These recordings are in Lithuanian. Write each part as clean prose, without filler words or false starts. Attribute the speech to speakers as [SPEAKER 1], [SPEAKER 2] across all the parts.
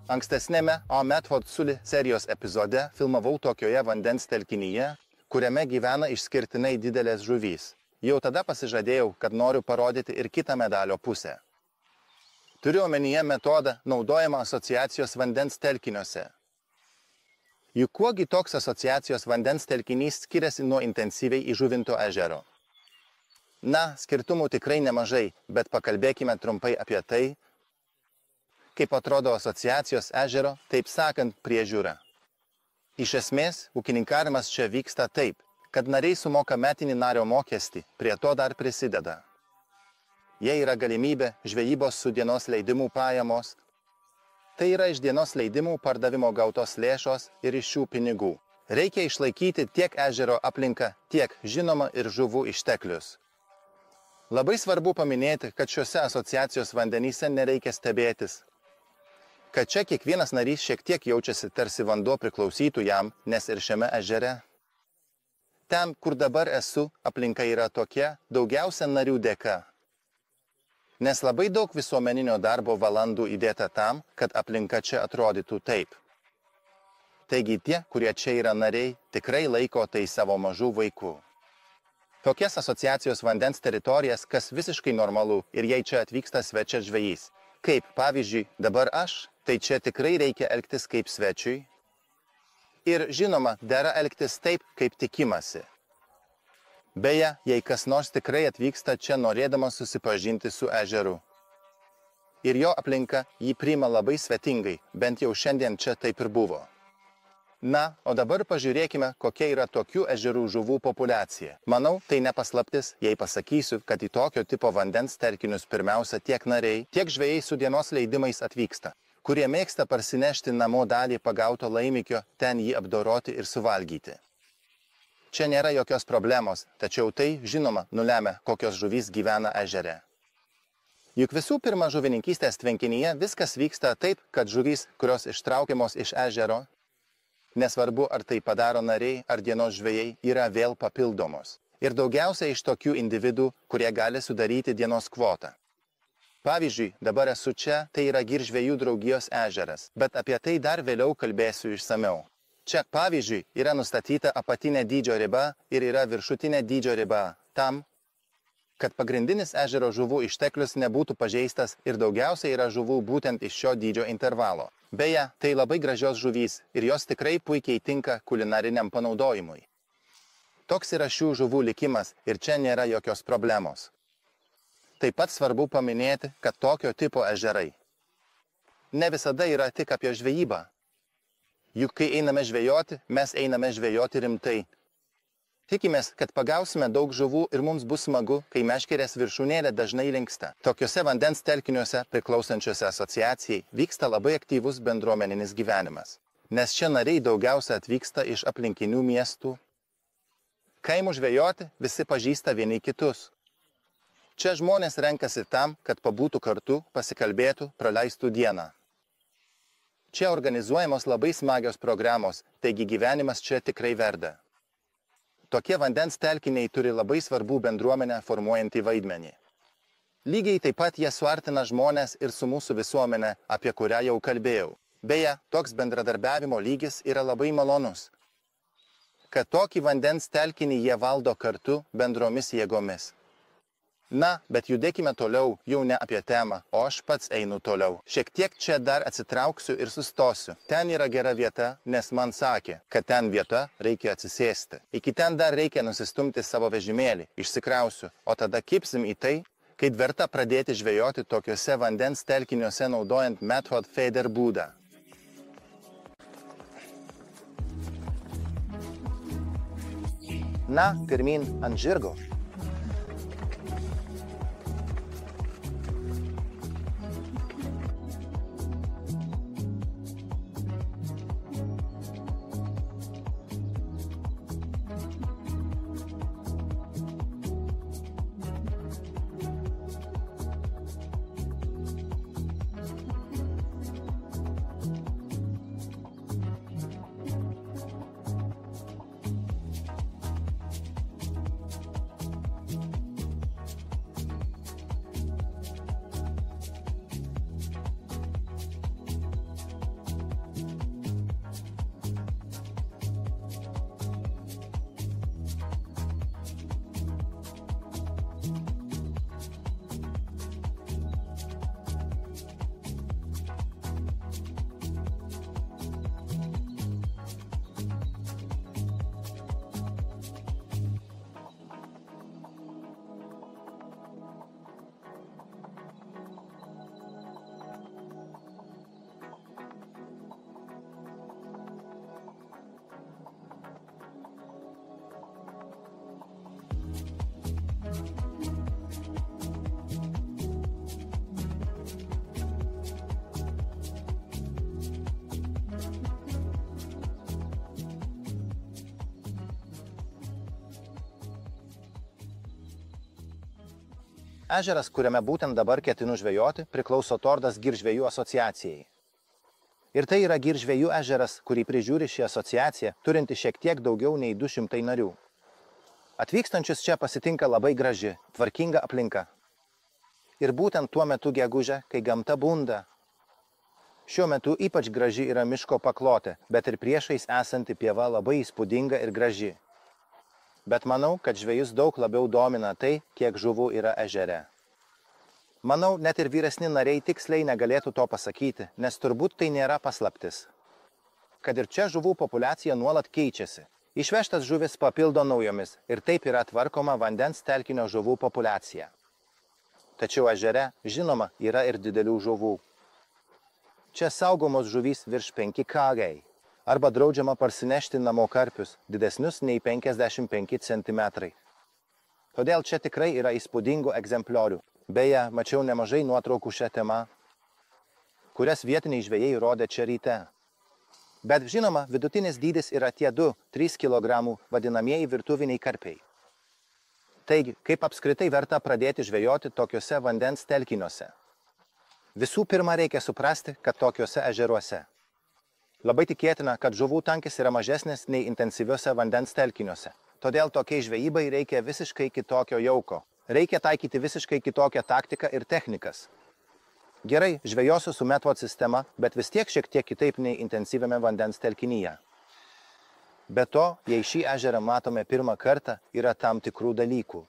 [SPEAKER 1] Ankstesnėme O Method Sully serijos epizode filmavau tokioje vandens telkinyje, kuriame gyvena išskirtinai didelės žuvys. Jau tada pasižadėjau, kad noriu parodyti ir kitą medalio pusę. Turiu omenyje metodą naudojamą asociacijos vandens telkiniuose. Juk kuogi toks asociacijos vandens telkinys skiriasi nuo intensyviai įžuvinto ežero? Na, skirtumų tikrai nemažai, bet pakalbėkime trumpai apie tai, kaip atrodo asociacijos ežero, taip sakant, priežiūra. Iš esmės, ūkininkavimas čia vyksta taip, kad nariai sumoka metinį nario mokestį, prie to dar prisideda. Jei yra galimybė žvejybos su dienos leidimų pajamos, tai yra iš dienos leidimų pardavimo gautos lėšos ir iš šių pinigų. Reikia išlaikyti tiek ežero aplinką, tiek, žinoma, ir žuvų išteklius. Labai svarbu paminėti, kad šiuose asociacijos vandenyse nereikia stebėtis, kad čia kiekvienas narys šiek tiek jaučiasi tarsi vanduo priklausytų jam, nes ir šiame ežere. Ten, kur dabar esu, aplinka yra tokia, daugiausia narių dėka. Nes labai daug visuomeninio darbo valandų įdėta tam, kad aplinka čia atrodytų taip. Taigi tie, kurie čia yra nariai, tikrai laiko tai savo mažų vaikų. Tokias asociacijos vandens teritorijas, kas visiškai normalu ir jei čia atvyksta svečias žvejys. Kaip, pavyzdžiui, dabar aš, tai čia tikrai reikia elgtis kaip svečiui. Ir, žinoma, dera elgtis taip, kaip tikimasi. Beje, jei kas nors tikrai atvyksta čia norėdamas susipažinti su ežeru. Ir jo aplinka jį priima labai svetingai, bent jau šiandien čia taip ir buvo. Na, o dabar pažiūrėkime, kokia yra tokių ežerų žuvų populiacija. Manau, tai nepaslaptis, jei pasakysiu, kad į tokio tipo vandens telkinius pirmiausia tiek nariai, tiek žvejai su dienos leidimais atvyksta, kurie mėgsta parsinešti namo dalį pagauto laimikio, ten jį apdoroti ir suvalgyti. Čia nėra jokios problemos, tačiau tai, žinoma, nulemia, kokios žuvys gyvena ežere. Juk visų pirma žuvininkystės tvenkinyje viskas vyksta taip, kad žuvys, kurios ištraukiamos iš ežero, nesvarbu, ar tai padaro nariai ar dienos žvejai, yra vėl papildomos. Ir daugiausia iš tokių individų, kurie gali sudaryti dienos kvotą. Pavyzdžiui, dabar esu čia, tai yra Giržvejų draugijos ežeras, bet apie tai dar vėliau kalbėsiu išsamiau. Čia, pavyzdžiui, yra nustatyta apatinė dydžio riba ir yra viršutinė dydžio riba tam, kad pagrindinis ežero žuvų išteklius nebūtų pažeistas ir daugiausiai yra žuvų būtent iš šio dydžio intervalo. Beje, tai labai gražios žuvys ir jos tikrai puikiai tinka kulinariniam panaudojimui. Toks yra šių žuvų likimas ir čia nėra jokios problemos. Taip pat svarbu paminėti, kad tokio tipo ežerai ne visada yra tik apie žvejybą. Juk kai einame žvejoti, mes einame žvejoti rimtai. Tikimės, kad pagausime daug žuvų ir mums bus smagu, kai meškerės viršūnėlė dažnai linksta. Tokiuose vandens telkiniuose priklausančiuose asociacijai vyksta labai aktyvus bendruomeninis gyvenimas. Nes čia nariai daugiausia atvyksta iš aplinkinių miestų. Kaimų žvejoti visi pažįsta vieni kitus. Čia žmonės renkasi tam, kad pabūtų kartu, pasikalbėtų, praleistų dieną. Čia organizuojamos labai smagios programos, taigi gyvenimas čia tikrai verda. Tokie vandens telkiniai turi labai svarbų bendruomenę formuojantį vaidmenį. Lygiai taip pat jie suartina žmonės ir su mūsų visuomenė, apie kurią jau kalbėjau. Beje, toks bendradarbiavimo lygis yra labai malonus. Kad tokį vandens telkinį jie valdo kartu bendromis jėgomis. Na, bet judėkime toliau, jau ne apie temą, o aš pats einu toliau. Šiek tiek čia dar atsitrauksiu ir sustosiu. Ten yra gera vieta, nes man sakė, kad ten vieta reikia atsisėsti. Iki ten dar reikia nusistumti savo vežimėlį, išsikrausiu, o tada kipsim į tai, kaip verta pradėti žvejoti tokiuose vandens telkiniuose naudojant Method Feeder būdą. Na, pirmin ant žirgo. Ežeras, kuriame būtent dabar ketinu žvejoti, priklauso Tordas Giržvejų asociacijai. Ir tai yra Giržvejų ežeras, kurį prižiūri ši asociacija, turinti šiek tiek daugiau nei 200 narių. Atvykstančius čia pasitinka labai graži, tvarkinga aplinka. Ir būtent tuo metu gegužę, kai gamta bunda. Šiuo metu ypač graži yra miško paklotė, bet ir priešais esanti pieva labai įspūdinga ir graži. Bet manau, kad žvejus daug labiau domina tai, kiek žuvų yra ežere. Manau, net ir vyresni nariai tiksliai negalėtų to pasakyti, nes turbūt tai nėra paslaptis. Kad ir čia žuvų populiacija nuolat keičiasi. Išvežtas žuvis papildo naujomis ir taip yra tvarkoma vandens telkinio žuvų populiacija. Tačiau ežere, žinoma, yra ir didelių žuvų. Čia saugomos žuvys virš 5 kg. Arba draudžiama parsinešti namo karpius, didesnius nei 55 cm. Todėl čia tikrai yra įspūdingų egzempliorių. Beje, mačiau nemažai nuotraukų šią temą, kurias vietiniai žvejai rodė čia ryte. Bet žinoma, vidutinis dydis yra tie 2-3 kg vadinamieji virtuviniai karpiai. Taigi, kaip apskritai verta pradėti žvejoti tokiuose vandens telkiniuose? Visų pirma, reikia suprasti, kad tokiuose ežeruose labai tikėtina, kad žuvų tankis yra mažesnis nei intensyviuose vandens telkiniuose. Todėl tokiai žvejybai reikia visiškai kitokio jauko. Reikia taikyti visiškai kitokią taktiką ir technikas. Gerai, žvejosiu su Method sistema, bet vis tiek šiek tiek kitaip nei intensyviame vandens telkinyje. Be to, jei šį ežerą matome pirmą kartą, yra tam tikrų dalykų,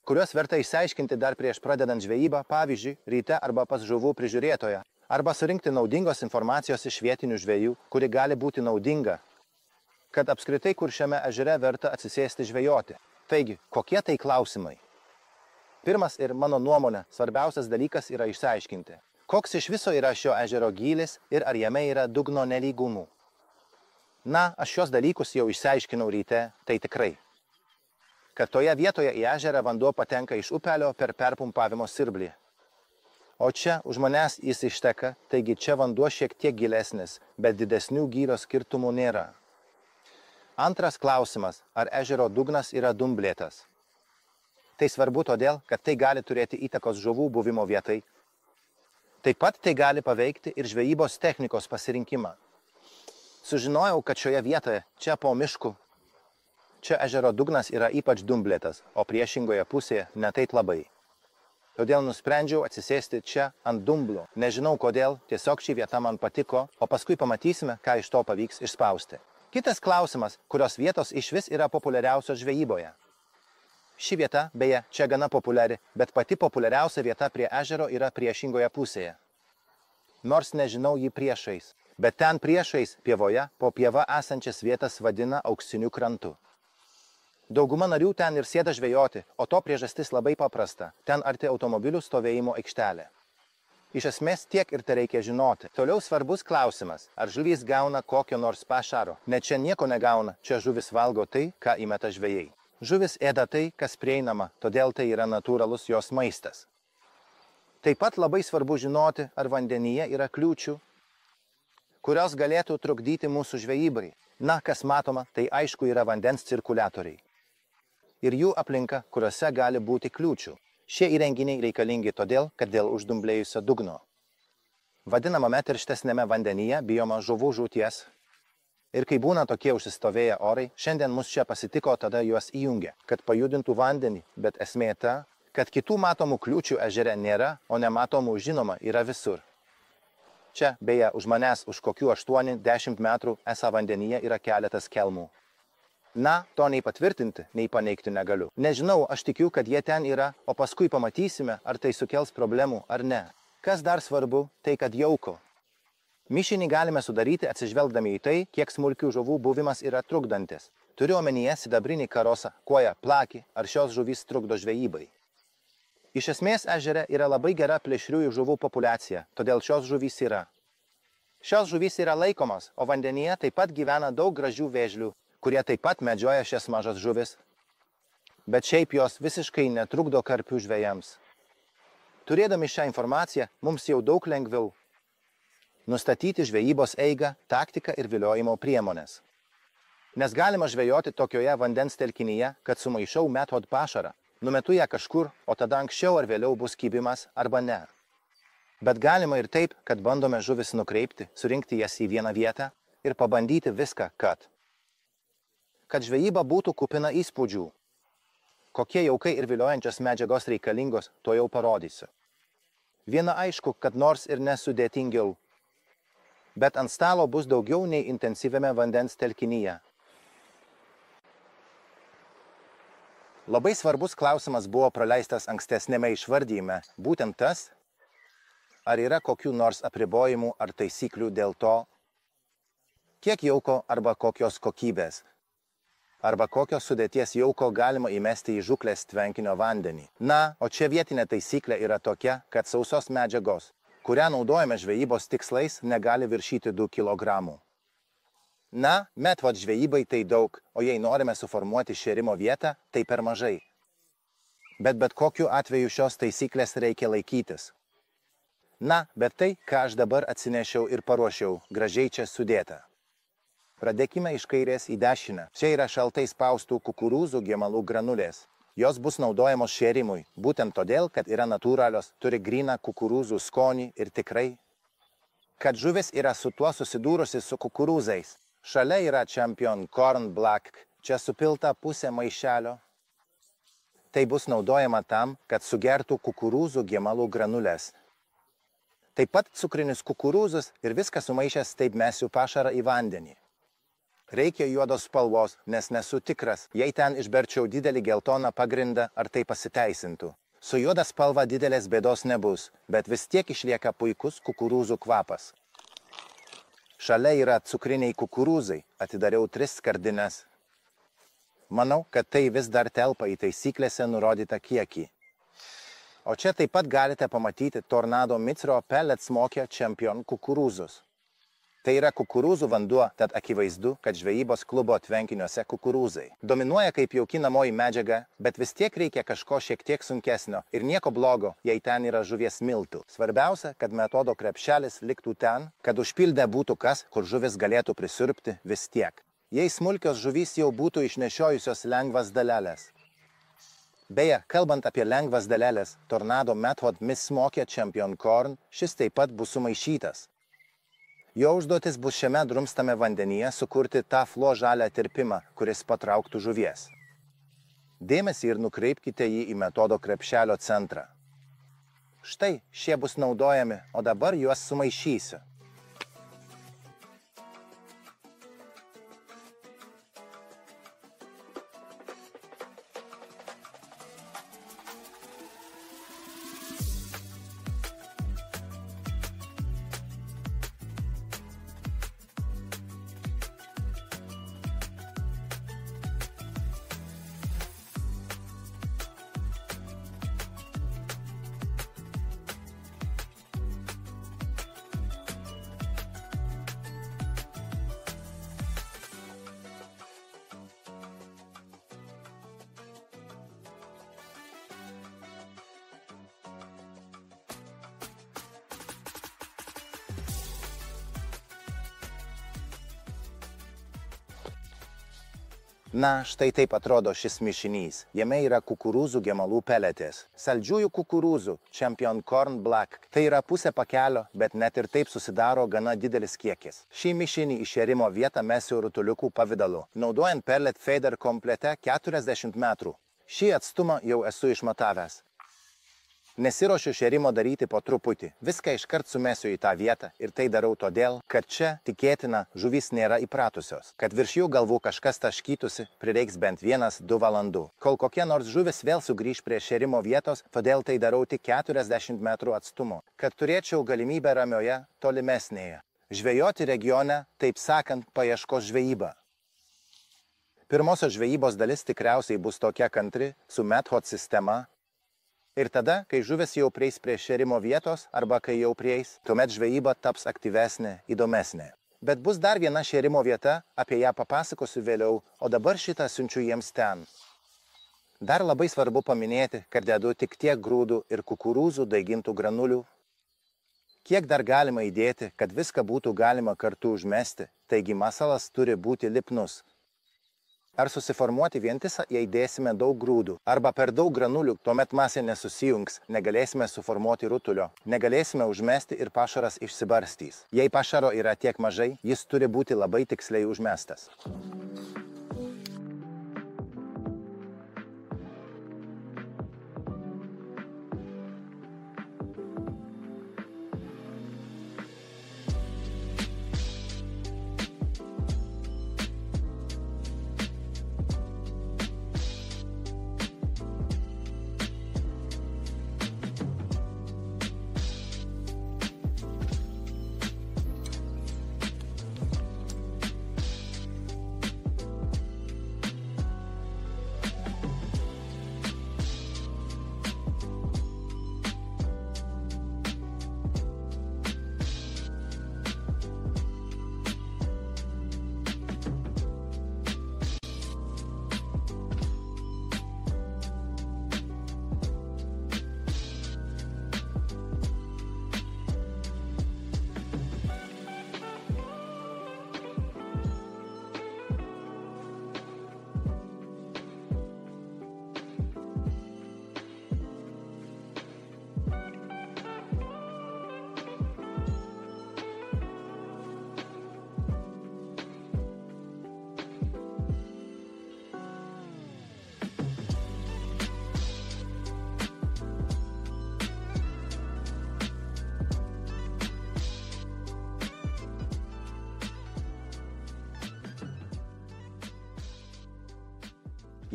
[SPEAKER 1] kuriuos verta išsiaiškinti dar prieš pradedant žvejybą, pavyzdžiui, ryte arba pas žuvų prižiūrėtoją, arba surinkti naudingos informacijos iš vietinių žvejų, kuri gali būti naudinga, kad apskritai kur šiame ežere verta atsisėsti žvejoti. Taigi, kokie tai klausimai? Pirmas ir mano nuomonė svarbiausias dalykas yra išsiaiškinti, koks iš viso yra šio ežero gylis ir ar jame yra dugno nelygumų. Na, aš šios dalykus jau išsiaiškinau ryte, tai tikrai. Kad toje vietoje į ežerą vanduo patenka iš upelio per perpumpavimo siurblį. O čia už manęs jis išteka, taigi čia vanduo šiek tiek gilesnis, bet didesnių gyrio skirtumų nėra. Antras klausimas, ar ežero dugnas yra dumblėtas. Tai svarbu todėl, kad tai gali turėti įtakos žuvų buvimo vietai. Taip pat tai gali paveikti ir žvejybos technikos pasirinkimą. Sužinojau, kad šioje vietoje, čia po mišku, čia ežero dugnas yra ypač dumblėtas, o priešingoje pusėje ne taip labai. Todėl nusprendžiau atsisėsti čia ant dumblo. Nežinau kodėl, tiesiog ši vieta man patiko, o paskui pamatysime, ką iš to pavyks išspausti. Kitas klausimas, kurios vietos išvis yra populiariausios žvejyboje. Ši vieta, beje, čia gana populiari, bet pati populiariausia vieta prie ežero yra priešingoje pusėje. Nors nežinau jį priešais, bet ten priešais pievoje po pieva esančias vietas vadina auksiniu krantu. Dauguma narių ten ir sėda žvejoti, o to priežastis labai paprasta. Ten arti automobilių stovėjimo aikštelė. Iš esmės tiek ir tai reikia žinoti. Toliau svarbus klausimas, ar žuvys gauna kokio nors pašaro. Net čia nieko negauna, čia žuvis valgo tai, ką įmeta žvejai. Žuvis ėda tai, kas prieinama, todėl tai yra natūralus jos maistas. Taip pat labai svarbu žinoti, ar vandenyje yra kliūčių, kurios galėtų trukdyti mūsų žvejybai. Na, kas matoma, tai aišku yra vandens cirkuliatoriai. Ir jų aplinka, kuriuose gali būti kliūčių. Šie įrenginiai reikalingi todėl, kad dėl uždumblėjusio dugno. Vadinamame tirštesnėme vandenyje bijoma žuvų žūties. Ir kai būna tokie užsistovėję orai, šiandien mus čia pasitiko, tada juos įjungė, kad pajudintų vandenį, bet esmė ta, kad kitų matomų kliūčių ežere nėra, o nematomų žinoma yra visur. Čia, beje, už manęs už kokių 8-10 metrų esą vandenyje yra keletas kelmų. Na, to nei patvirtinti, nei paneigti negaliu. Nežinau, aš tikiu, kad jie ten yra, o paskui pamatysime, ar tai sukels problemų ar ne. Kas dar svarbu, tai kad jauku. Mišinį galime sudaryti atsižvelgdami į tai, kiek smulkių žuvų buvimas yra trukdantis. Turiu omenyje sidabrinį karosą, kuoją, plakį, ar šios žuvys trukdo žvejybai. Iš esmės ežere yra labai gera plėšriųjų žuvų populiacija, todėl šios žuvys yra. Šios žuvys yra laikomos, o vandenyje taip pat gyvena daug gražių vėžlių, kurie taip pat medžioja šias mažas žuvis. Bet šiaip jos visiškai netrukdo karpių žvejams. Turėdami šią informaciją, mums jau daug lengviau nustatyti žvejybos eigą, taktiką ir viliojimo priemonės. Nes galima žvejoti tokioje vandens telkinyje, kad sumaišau Method pašarą, Numetu ją kažkur, o tada anksčiau ar vėliau bus kibimas arba ne. Bet galima ir taip, kad bandome žuvis nukreipti, surinkti jas į vieną vietą ir pabandyti viską, kad žvejyba būtų kupina įspūdžių. Kokie jaukai ir viliojančios medžiagos reikalingos, to jau parodysiu. Viena aišku, kad nors ir nesudėtingiau, bet ant stalo bus daugiau nei intensyviame vandens telkinyje. Labai svarbus klausimas buvo praleistas ankstesnėme išvardyme, būtent tas, ar yra kokių nors apribojimų ar taisyklių dėl to, kiek jauko arba kokios kokybės, arba kokios sudėties jauko galima įmesti į žuklės tvenkinio vandenį. Na, o čia vietinė taisyklė yra tokia, kad sausos medžiagos, kurią naudojame žvejybos tikslais, negali viršyti 2 kg. Na, metvod žvejybai tai daug, o jei norime suformuoti šėrimo vietą, tai per mažai. Bet kokiu atveju šios taisyklės reikia laikytis. Na, bet tai, ką aš dabar atsinešiau ir paruošiau, gražiai čia sudėta. Pradėkime iš kairės į dešinę. Čia yra šaltai spaustų kukurūzų gemalų granulės. Jos bus naudojamos šėrimui, būtent todėl, kad yra natūralios, turi gryną kukurūzų skonį ir tikrai, kad žuvis yra su tuo susidūrusi su kukurūzais. Šalia yra Champion Corn Black, čia supilta pusė maišelio. Tai bus naudojama tam, kad sugertų kukurūzų gemalų granulės. Taip pat cukrinis kukurūzus ir viską sumaišęs taip mesiu pašarą į vandenį. Reikia juodos spalvos, nes nesu tikras, jei ten išberčiau didelį geltoną pagrindą, ar tai pasiteisintų. Su juoda spalva didelės bėdos nebus, bet vis tiek išlieka puikus kukurūzų kvapas. Šalia yra cukriniai kukurūzai, atidariau 3 skardines. Manau, kad tai vis dar telpa į taisyklėse nurodytą kiekį. O čia taip pat galite pamatyti Tornado Micro Pellet Smoke Champion kukurūzus. Tai yra kukurūzų vanduo, tad akivaizdu, kad žvejybos klubo tvenkiniuose kukurūzai. Dominuoja kaip jaukinamoji medžiaga, bet vis tiek reikia kažko šiek tiek sunkesnio ir nieko blogo, jei ten yra žuvies miltų. Svarbiausia, kad metodo krepšelis liktų ten, kad užpildę būtų kas, kur žuvis galėtų prisirpti vis tiek. Jei smulkios žuvys jau būtų išnešiojusios lengvas daleles. Beje, kalbant apie lengvas daleles, Tornado Method Miss Smoke Champion Corn, šis taip pat bus sumaišytas. Jo užduotis bus šiame drumstame vandenyje sukurti tą flo žalią tirpimą, kuris patrauktų žuvies. Dėmesį ir nukreipkite jį į metodo krepšelio centrą. Štai, šie bus naudojami, o dabar juos sumaišysiu. Na, štai taip atrodo šis mišinys. Jame yra kukurūzų gemalų peletės. Saldžiųjų kukurūzų Champion Corn Black. Tai yra pusė pakelio, bet net ir taip susidaro gana didelis kiekis. Šį mišinį į šėrimo vietą mesiu rutuliukų pavidalu, naudojant Pellet Fader komplete 40 metrų. Šį atstumą jau esu išmatavęs. Nesiruošiu šėrimo daryti po truputį. Viską iškart sumesiu į tą vietą ir tai darau todėl, kad čia, tikėtina, žuvys nėra įpratusios. Kad virš jų galvų kažkas taškytųsi, prireiks bent 1-2 valandų. Kol kokia nors žuvis vėl sugrįž prie šėrimo vietos, todėl tai darau tik 40 metrų atstumu, kad turėčiau galimybę ramioje, tolimesnėje. Žvejoti regione, taip sakant, paieškos žvejyba. Pirmosios žvejybos dalis tikriausiai bus tokia kantri, su Method sistema. Ir tada, kai žuvis jau prieis prie šėrimo vietos, arba kai jau prieis, tuomet žvejyba taps aktyvesnė, įdomesnė. Bet bus dar viena šėrimo vieta, apie ją papasakosiu vėliau, o dabar šitą siunčiu jiems ten. Dar labai svarbu paminėti, kad dedu tik tiek grūdų ir kukurūzų daigintų granulių. Kiek dar galima įdėti, kad viską būtų galima kartu užmesti, taigi masalas turi būti lipnus. Ar susiformuoti vientisą, jei dėsime daug grūdų, arba per daug granulių, tuomet masė nesusijungs, negalėsime suformuoti rutulio, negalėsime užmesti ir pašaras išsibarstys. Jei pašaro yra tiek mažai, jis turi būti labai tiksliai užmestas.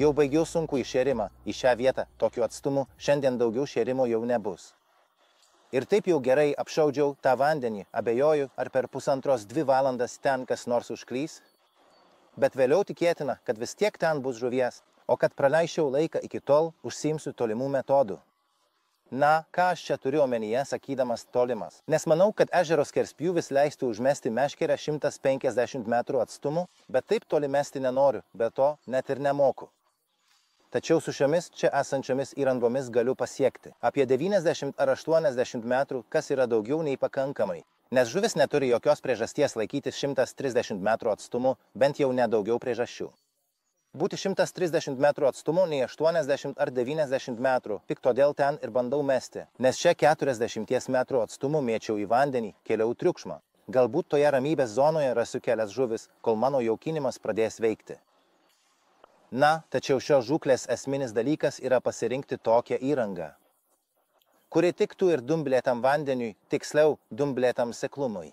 [SPEAKER 1] Jau baigiau sunkų iššėrimą į šią vietą, tokiu atstumu, šiandien daugiau šėrimo jau nebus. Ir taip jau gerai apšaudžiau tą vandenį, abejoju, ar per 1,5–2 valandas ten kas nors užklys, bet vėliau tikėtina, kad vis tiek ten bus žuvies, o kad praleisčiau laiką iki tol, užsiimsiu tolimų metodų. Na, ką aš čia turiu omenyje, sakydamas tolimas? Nes manau, kad ežero skerspjūvis leistų užmesti meškerę 150 metrų atstumu, bet taip toli mesti nenoriu, be to net ir nemoku. Tačiau su šiomis čia esančiomis įrangomis galiu pasiekti apie 90 ar 80 metrų, kas yra daugiau nei pakankamai, nes žuvis neturi jokios priežasties laikytis 130 metrų atstumu, bent jau nedaugiau priežasčių. Būti 130 metrų atstumu nei 80 ar 90 metrų, tik todėl ten ir bandau mesti, nes čia 40 metrų atstumu mėčiau į vandenį, kėliau triukšmą. Galbūt toje ramybės zonoje rasiu kelias žuvis, kol mano jaukinimas pradės veikti. Na, tačiau šios žūklės esminis dalykas yra pasirinkti tokią įrangą, kuri tiktų ir dumblėtam vandeniui, tiksliau dumblėtam seklumui.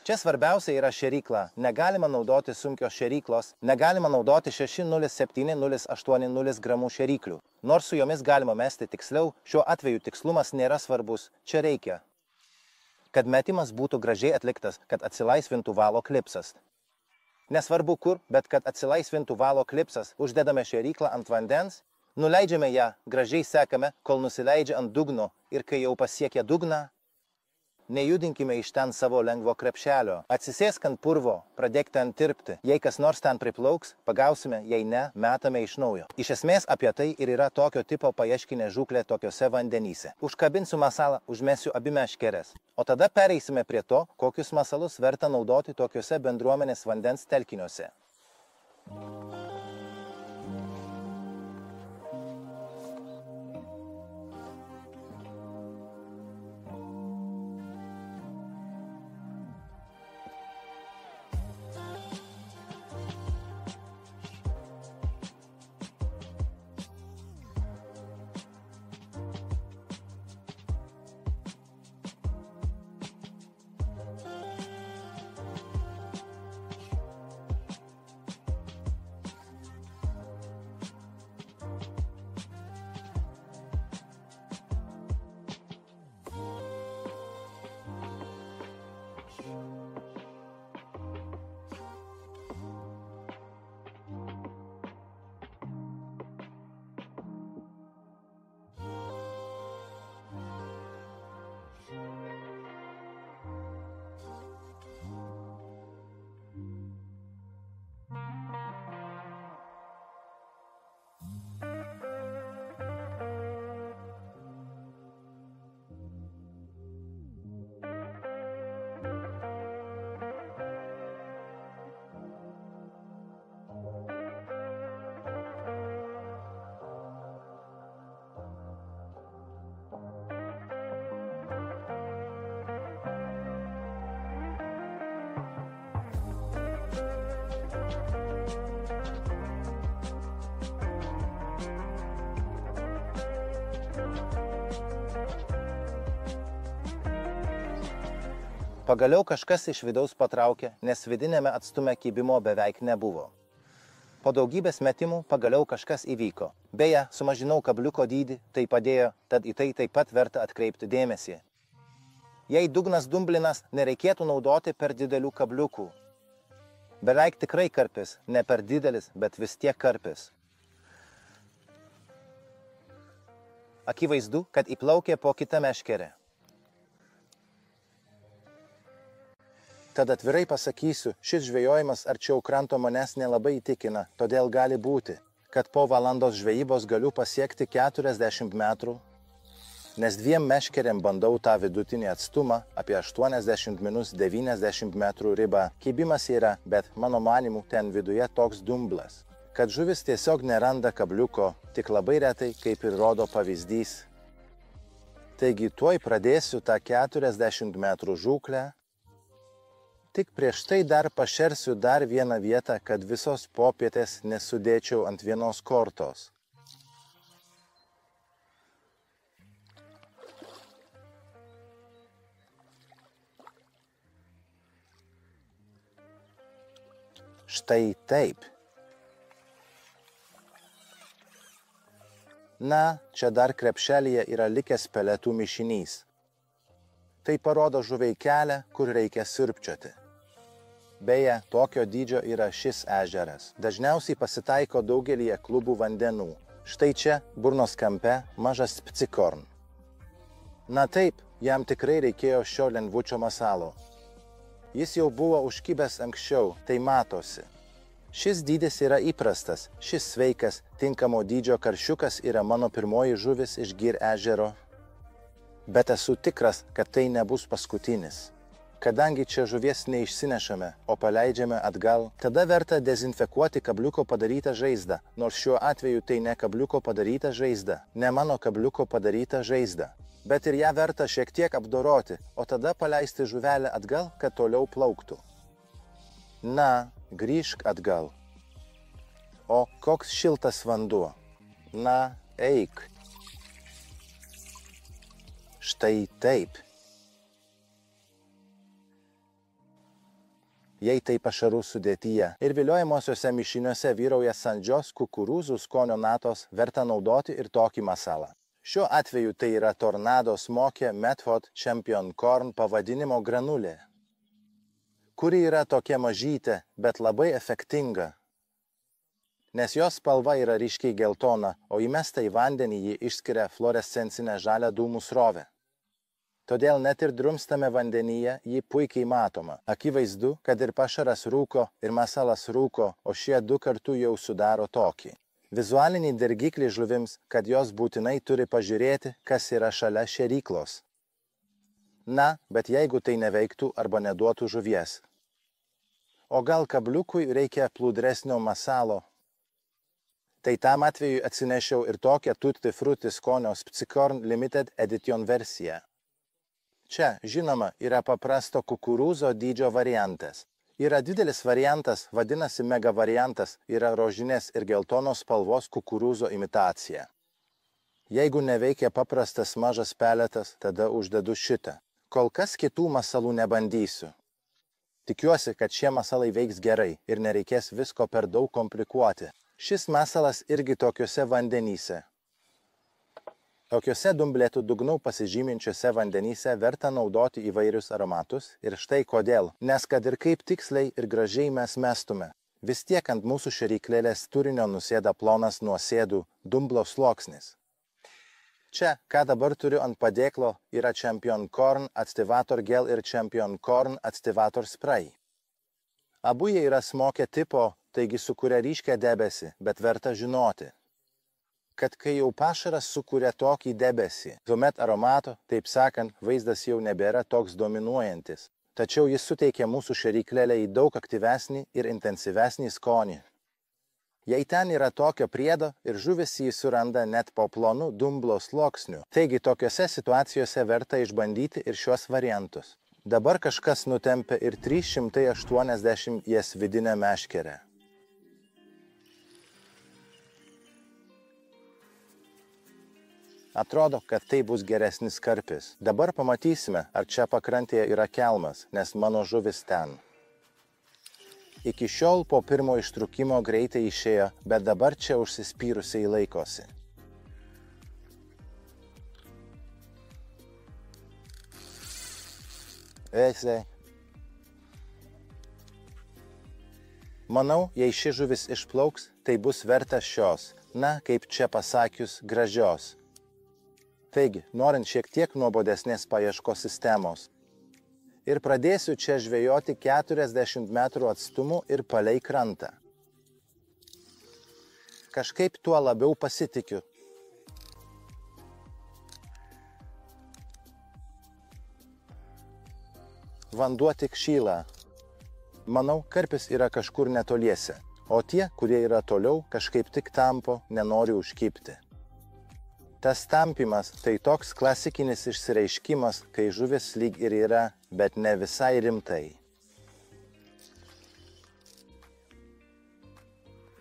[SPEAKER 1] Čia svarbiausia yra šėrykla, negalima naudoti sunkios šėryklos, negalima naudoti 6,07,0,80 gramų šėryklių, nors su jomis galima mesti tiksliau, šiuo atveju tikslumas nėra svarbus, čia reikia, kad metimas būtų gražiai atliktas, kad atsilaisvintų valo klipsas. Nesvarbu kur, bet kad atsilaisvintų valo klipsas, uždedame šėryklą ant vandens, nuleidžiame ją, gražiai sekame, kol nusileidžia ant dugno ir kai jau pasiekia dugną, nejudinkime iš ten savo lengvo krepšelio. Atsisėsk ant purvo, pradėk ten tirpti. Jei kas nors ten priplauks, pagausime, jei ne, metame iš naujo. Iš esmės apie tai ir yra tokio tipo paieškinė žūklė tokiuose vandenyse. Užkabinsiu masalą, užmesiu abi meškeres. O tada pereisime prie to, kokius masalus verta naudoti tokiuose bendruomenės vandens telkiniuose. Pagaliau kažkas iš vidaus patraukė, nes vidinėme atstume kibimo beveik nebuvo. Po daugybės metimų pagaliau kažkas įvyko. Beje, sumažinau kabliuko dydį, tai padėjo, tad į tai taip pat verta atkreipti dėmesį. Jei dugnas dumblinas, nereikėtų naudoti per didelių kabliukų. Beveik tikrai karpis, ne per didelis, bet vis tiek karpis. Akivaizdu, kad įplaukė po kitą meškerę. Tad atvirai pasakysiu, šis žvejojimas arčiau kranto manęs nelabai įtikina, todėl gali būti, kad po valandos žvejybos galiu pasiekti 40 metrų, nes 2 meškerėm bandau tą vidutinį atstumą, apie 80–90 metrų ribą. Kibimas yra, bet mano manimu ten viduje toks dumblas, kad žuvis tiesiog neranda kabliuko, tik labai retai, kaip ir rodo pavyzdys. Taigi tuoj pradėsiu tą 40 metrų žūklę. Tik prieš tai dar pašersiu dar vieną vietą, kad visos popietės nesudėčiau ant vienos kortos. Štai taip. Na, čia dar krepšelyje yra likęs peletų mišinys. Tai parodo žuviai kelią, kur reikia siurbčioti. Beje, tokio dydžio yra šis ežeras. Dažniausiai pasitaiko daugelyje klubų vandenų. Štai čia, burnos kampe, mažas pcikorn. Na taip, jam tikrai reikėjo šio lengvučio masalo. Jis jau buvo užkibęs anksčiau, tai matosi. Šis dydis yra įprastas, šis sveikas, tinkamo dydžio karšiukas yra mano pirmoji žuvis iš Gir ežero. Bet esu tikras, kad tai nebus paskutinis. Kadangi čia žuvies neišsinešame, o paleidžiame atgal, tada verta dezinfekuoti kabliuko padarytą žaizdą, nors šiuo atveju tai ne kabliuko padaryta žaizda, ne mano kabliuko padaryta žaizda. Bet ir ją verta šiek tiek apdoroti, o tada paleisti žuvelę atgal, kad toliau plauktų. Na, grįžk atgal. O koks šiltas vanduo. Na, eik. Štai taip. Jei tai pašarų sudėtyje ir viliojamosiuose mišiniuose vyrauja saldžios kukurūzų skonio natos, verta naudoti ir tokį masalą. Šiuo atveju tai yra Tornado Smoke Method Champion Corn pavadinimo granulė, kuri yra tokia mažytė, bet labai efektinga, nes jos spalva yra ryškiai geltona, o įmesta į vandenį ji išskiria fluorescencinę žalią dūmų srovę. Todėl net ir drumstame vandenyje ji puikiai matoma. Akivaizdu, kad ir pašaras rūko, ir masalas rūko, o šie 2 kartu jau sudaro tokį vizualinį dirgiklį žuvims, kad jos būtinai turi pažiūrėti, kas yra šalia šėryklos. Na, bet jeigu tai neveiktų arba neduotų žuvies. O gal kabliukui reikia plūdresnio masalo? Tai tam atveju atsinešiau ir tokią Tutti Frutti skonio Pcikorn Limited Edition versiją. Čia, žinoma, yra paprasto kukurūzo dydžio variantas. Yra didelis variantas, vadinasi mega variantas, yra rožinės ir geltonos spalvos kukurūzo imitacija. Jeigu neveikia paprastas mažas peletas, tada uždedu šitą. Kol kas kitų masalų nebandysiu. Tikiuosi, kad šie masalai veiks gerai ir nereikės visko per daug komplikuoti. Šis masalas irgi tokiuose vandenyse. Tokiuose dumblėtų dugnų pasižyminčiuose vandenyse verta naudoti įvairius aromatus ir štai kodėl. Nes kad ir kaip tiksliai ir gražiai mes mestume, vis tiek ant mūsų šėryklėlės turinio nusėda plonas nuosėdų dumblo sluoksnis. Čia, ką dabar turiu ant padėklo, yra Champion Corn Activator Gel ir Champion Corn Activator Spray. Abu jie yra Smoke tipo, taigi sukuria ryškę debesį, bet verta žinoti, kad kai jau pašaras sukuria tokį debesį, tuomet aromato, taip sakant, vaizdas jau nebėra toks dominuojantis. Tačiau jis suteikia mūsų šėryklėlę į daug aktyvesnį ir intensyvesnį skonį. Jei ten yra tokio priedo ir žuvis jį suranda net po plonu dumblo sluoksniu, taigi tokiose situacijose verta išbandyti ir šios variantus. Dabar kažkas nutempia ir 380 jas vidinę meškerę. Atrodo, kad tai bus geresnis karpis. Dabar pamatysime, ar čia pakrantėje yra kelmas, nes mano žuvis ten. Iki šiol po pirmo ištrūkimo greitai išėjo, bet dabar čia užsispyrusiai laikosi. Eisei. Manau, jei ši žuvis išplauks, tai bus verta šios, kaip čia pasakius, gražios. Taigi, norint šiek tiek nuobodesnės paieškos sistemos. Ir pradėsiu čia žvejoti 40 metrų atstumu ir palei krantą. Kažkaip tuo labiau pasitikiu. Vanduo tik šyla. Manau, karpis yra kažkur netoliese, o tie, kurie yra toliau, kažkaip tik tampo, nenori užkibti. Tas tampimas tai toks klasikinis išsireiškimas, kai žuvis lyg ir yra, bet ne visai rimtai.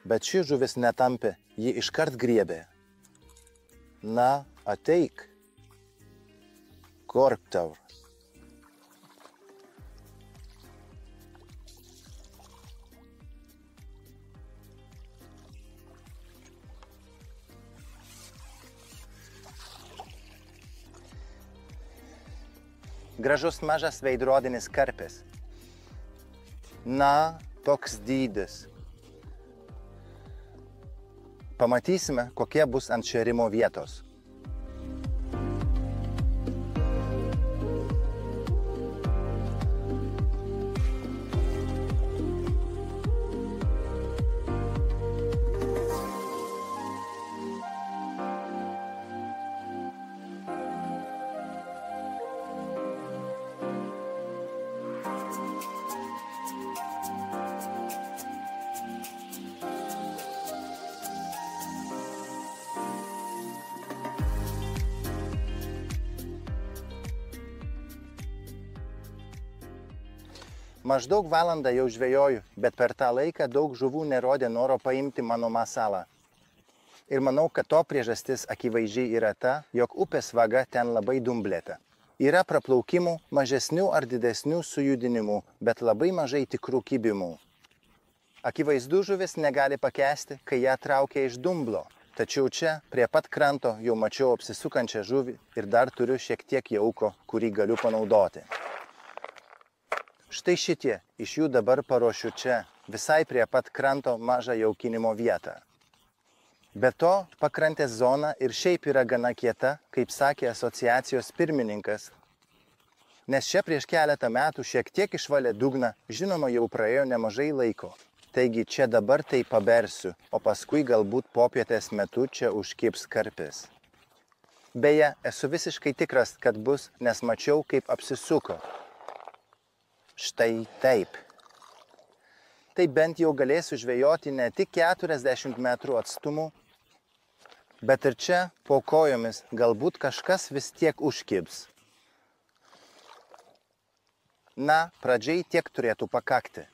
[SPEAKER 1] Bet ši žuvis netampė, ji iškart griebė. Na, ateik. Korktaur. Gražus mažas veidrodinis karpis. Na, toks dydis. Pamatysime, kokie bus ant šėrimo vietos. Maždaug valandą jau žvejoju, bet per tą laiką daug žuvų nerodė noro paimti mano masalą. Ir manau, kad to priežastis akivaizdžiai yra ta, jog upės vaga ten labai dumblėta. Yra praplaukimų, mažesnių ar didesnių sujudinimų, bet labai mažai tikrų kibimų. Akivaizdu, žuvis negali pakęsti, kai ją traukia iš dumblo. Tačiau čia, prie pat kranto, jau mačiau apsisukančią žuvį ir dar turiu šiek tiek jauko, kurį galiu panaudoti. Štai šitie, iš jų dabar paruošiu čia, visai prie pat kranto mažą jaukinimo vietą. Be to, pakrantės zona ir šiaip yra gana kieta, kaip sakė asociacijos pirmininkas. Nes čia prieš keletą metų šiek tiek išvalė dugną, žinoma, jau praėjo nemažai laiko. Taigi čia dabar tai pabersiu, o paskui galbūt popietės metu čia užkibs karpis. Beje, esu visiškai tikras, kad bus, nes mačiau, kaip apsisuko. Štai taip. Tai bent jau galėsiu žvejoti ne tik 40 metrų atstumu, bet ir čia po kojomis galbūt kažkas vis tiek užkibs. Na, pradžiai tiek turėtų pakakti.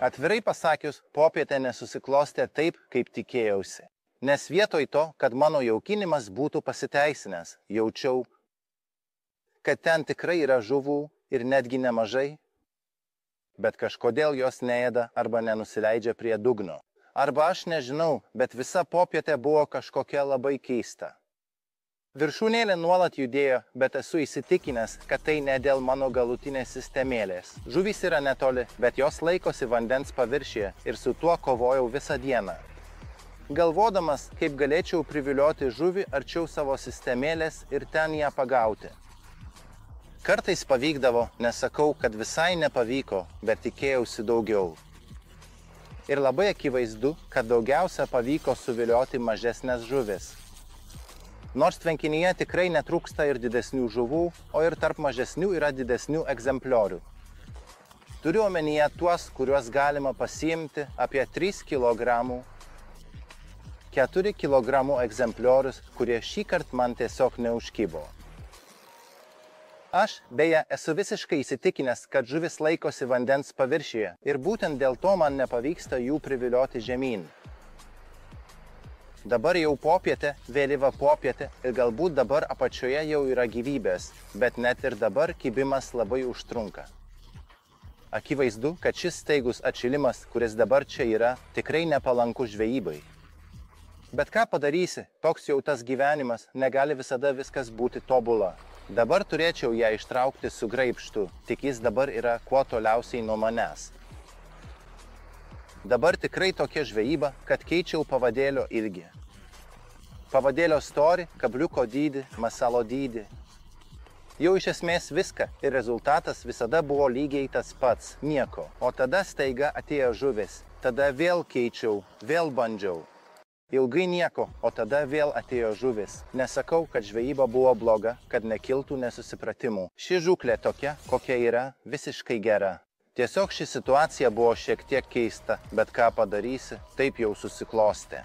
[SPEAKER 1] Atvirai pasakius, popietė nesusiklostė taip, kaip tikėjausi. Nes vietoj to, kad mano jaukinimas būtų pasiteisinęs, jaučiau, kad ten tikrai yra žuvų ir netgi nemažai, bet kažkodėl jos neėda arba nenusileidžia prie dugno. Arba aš nežinau, bet visa popietė buvo kažkokia labai keista. Viršūnėlė nuolat judėjo, bet esu įsitikinęs, kad tai ne dėl mano galutinės sistemėlės. Žuvys yra netoli, bet jos laikosi vandens paviršyje ir su tuo kovojau visą dieną. Galvodamas, kaip galėčiau privilioti žuvį arčiau savo sistemėlės ir ten ją pagauti. Kartais pavykdavo, nesakau, kad visai nepavyko, bet tikėjausi daugiau. Ir labai akivaizdu, kad daugiausia pavyko suvilioti mažesnės žuvis. Nors tvenkinyje tikrai netrūksta ir didesnių žuvų, o ir tarp mažesnių yra didesnių egzempliorių. Turiu omenyje tuos, kuriuos galima pasiimti apie 3 kg, 4 kg egzempliorius, kurie šįkart man tiesiog neužkybo. Aš, beje, esu visiškai įsitikinęs, kad žuvis laikosi vandens paviršiuje ir būtent dėl to man nepavyksta jų privilioti žemyn. Dabar jau popietė, vėlyva popietė ir galbūt dabar apačioje jau yra gyvybės, bet net ir dabar kibimas labai užtrunka. Akivaizdu, kad šis staigus atšilimas, kuris dabar čia yra, tikrai nepalankus žvejybai. Bet ką padarysi, toks jau tas gyvenimas, negali visada viskas būti tobula. Dabar turėčiau ją ištraukti su graibštu, tik jis dabar yra kuo toliausiai nuo manęs. Dabar tikrai tokia žvejyba, kad keičiau pavadėlio ilgį. Pavadėlio storį, kabliuko dydį, masalo dydį. Jau iš esmės viską ir rezultatas visada buvo lygiai tas pats, nieko. O tada staiga atėjo žuvis, tada vėl keičiau, vėl bandžiau. Ilgai nieko, o tada vėl atėjo žuvis. Nesakau, kad žvejyba buvo bloga, kad nekiltų nesusipratimų. Ši žūklė tokia, kokia yra, visiškai gera. Tiesiog ši situacija buvo šiek tiek keista, bet ką padarysi, taip jau susiklostė.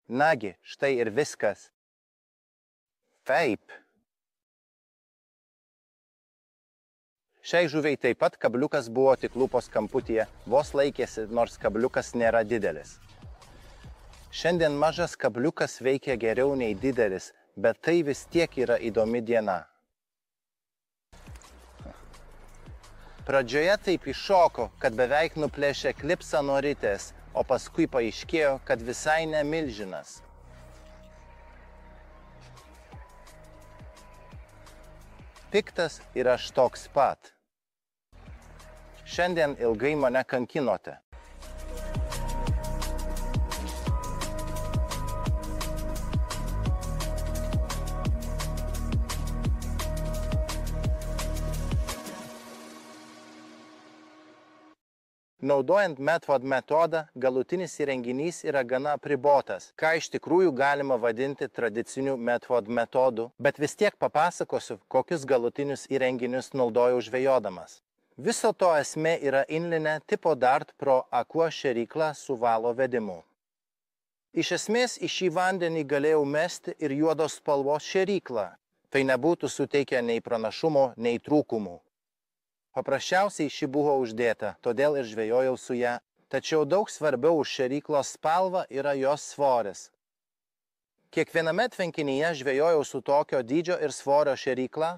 [SPEAKER 1] Nagi, štai ir viskas. Taip. Šiai žuviai taip pat kabliukas buvo tik lūpos kamputyje, vos laikėsi, nors kabliukas nėra didelis. Šiandien mažas kabliukas veikia geriau nei didelis, bet tai vis tiek yra įdomi diena. Pradžioje taip iššoko, kad beveik nuplėšė klipsą nuo ritės, o paskui paaiškėjo, kad visai ne milžinas. Piktas ir aš toks pat. Šiandien ilgai mane kankinote. Naudojant Medford metodą, galutinis įrenginys yra gana apribotas, ką iš tikrųjų galima vadinti tradiciniu Medford metodu, bet vis tiek papasakosiu, kokius galutinius įrenginius naudojau žvejodamas. Viso to esmė yra inlinė tipo Dart Pro Aqua šėryklą su valo vedimu. Iš esmės į šį vandenį galėjau mesti ir juodos spalvos šėryklą. Tai nebūtų suteikę nei pranašumo, nei trūkumų. Paprasčiausiai ši buvo uždėta, todėl ir žvejojau su ją. Tačiau daug svarbiau už šėryklos spalvą yra jos svoris. Kiekviename tvenkinyje žvejojau su tokio dydžio ir svorio šėryklą,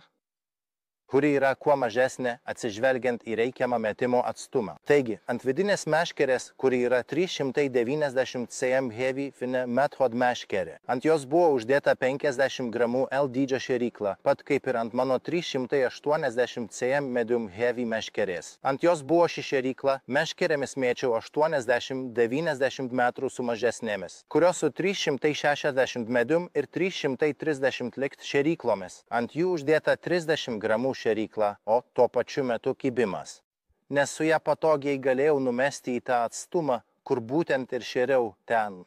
[SPEAKER 1] kuri yra kuo mažesnė atsižvelgiant į reikiamą metimo atstumą. Taigi, ant vidinės meškerės, kuri yra 390 cm heavy fine Medford meškerė. Ant jos buvo uždėta 50 g L dydžio šėrykla, pat kaip ir ant mano 380 cm medium heavy meškerės. Ant jos buvo ši šėrykla, meškerėmis mėčiau 80-90 metrų su mažesnėmis, kurios su 360 medium ir 330 likt šėryklomis. Ant jų uždėta 30 g šėryklą, o tuo pačiu metu kibimas. Nes su ją patogiai galėjau numesti į tą atstumą, kur būtent ir šėriau ten.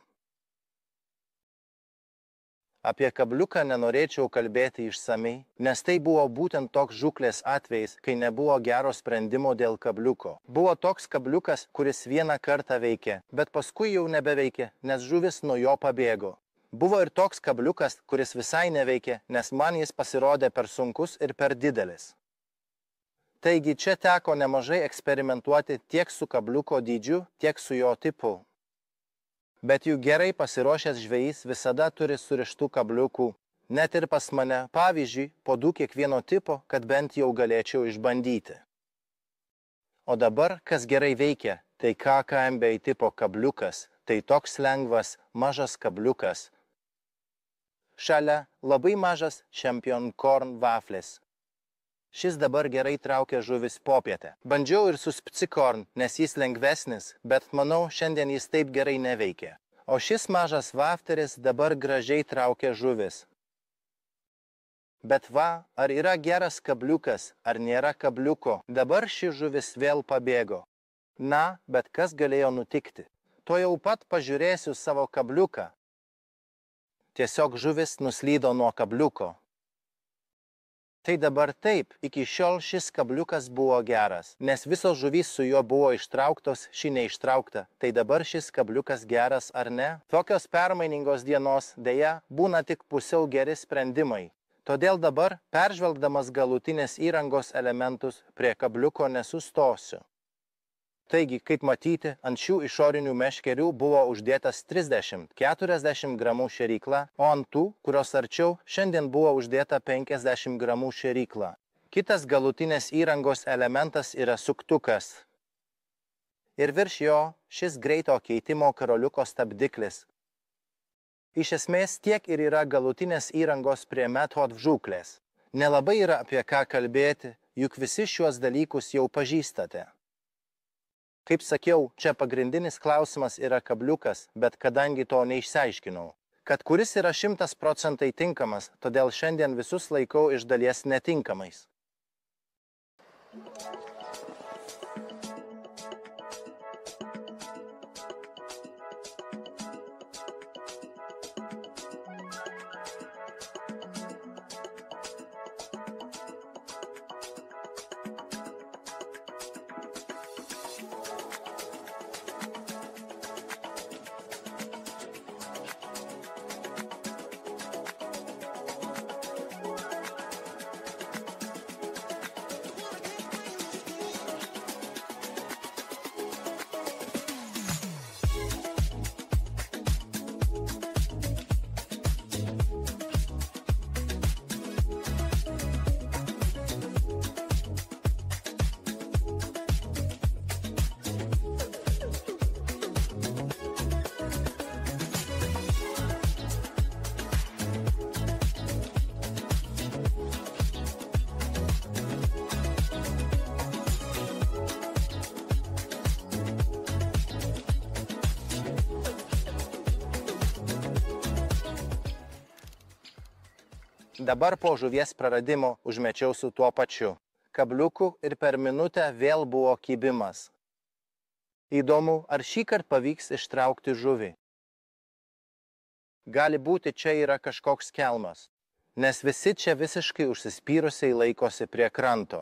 [SPEAKER 1] Apie kabliuką nenorėčiau kalbėti išsamei, nes tai buvo būtent toks žūklės atvejis, kai nebuvo gero sprendimo dėl kabliuko. Buvo toks kabliukas, kuris vieną kartą veikė, bet paskui jau nebeveikė, nes žuvis nuo jo pabėgo. Buvo ir toks kabliukas, kuris visai neveikė, nes man jis pasirodė per sunkus ir per didelis. Taigi čia teko nemažai eksperimentuoti tiek su kabliuko dydžiu, tiek su jo tipu. Bet juk gerai pasiruošęs žvejys visada turi surištų kabliukų, net ir pas mane, pavyzdžiui, po 2 kiekvieno tipo, kad bent jau galėčiau išbandyti. O dabar, kas gerai veikia, tai KKMB tipo kabliukas, tai toks lengvas, mažas kabliukas. Šalia labai mažas Champion Corn vaflis. Šis dabar gerai traukia žuvis popietę. Bandžiau ir su Spicikorn, nes jis lengvesnis, bet manau, šiandien jis taip gerai neveikia. O šis mažas vafteris dabar gražiai traukia žuvis. Bet va, ar yra geras kabliukas, ar nėra kabliuko, dabar ši žuvis vėl pabėgo. Na, bet kas galėjo nutikti? To jau pat pažiūrėsiu savo kabliuką. Tiesiog žuvis nuslydo nuo kabliuko. Tai dabar taip, iki šiol šis kabliukas buvo geras, nes visos žuvys su juo buvo ištrauktos, ši neištraukta. Tai dabar šis kabliukas geras ar ne? Tokios permainingos dienos, deja, būna tik pusiau geri sprendimai. Todėl dabar, peržvelgdamas galutinės įrangos elementus, prie kabliuko nesustosiu. Taigi, kaip matyti, ant šių išorinių meškerių buvo uždėtas 30–40 gramų šėrykla, o ant tų, kurios arčiau, šiandien buvo uždėta 50 gramų šėrykla. Kitas galutinės įrangos elementas yra suktukas. Ir virš jo šis greito keitimo karoliuko stabdiklis. Iš esmės tiek ir yra galutinės įrangos prie Method žūklės. Nelabai yra apie ką kalbėti, juk visi šiuos dalykus jau pažįstate. Kaip sakiau, čia pagrindinis klausimas yra kabliukas, bet kadangi to neišsiaiškinau. Kad kuris yra 100% tinkamas, todėl šiandien visus laikau iš dalies netinkamais. Dabar po žuvies praradimo užmečiau su tuo pačiu kabliuku ir per minutę vėl buvo kibimas. Įdomu, ar šįkart pavyks ištraukti žuvį. Gali būti, čia yra kažkoks kelmas, nes visi čia visiškai užsispyrusiai laikosi prie kranto.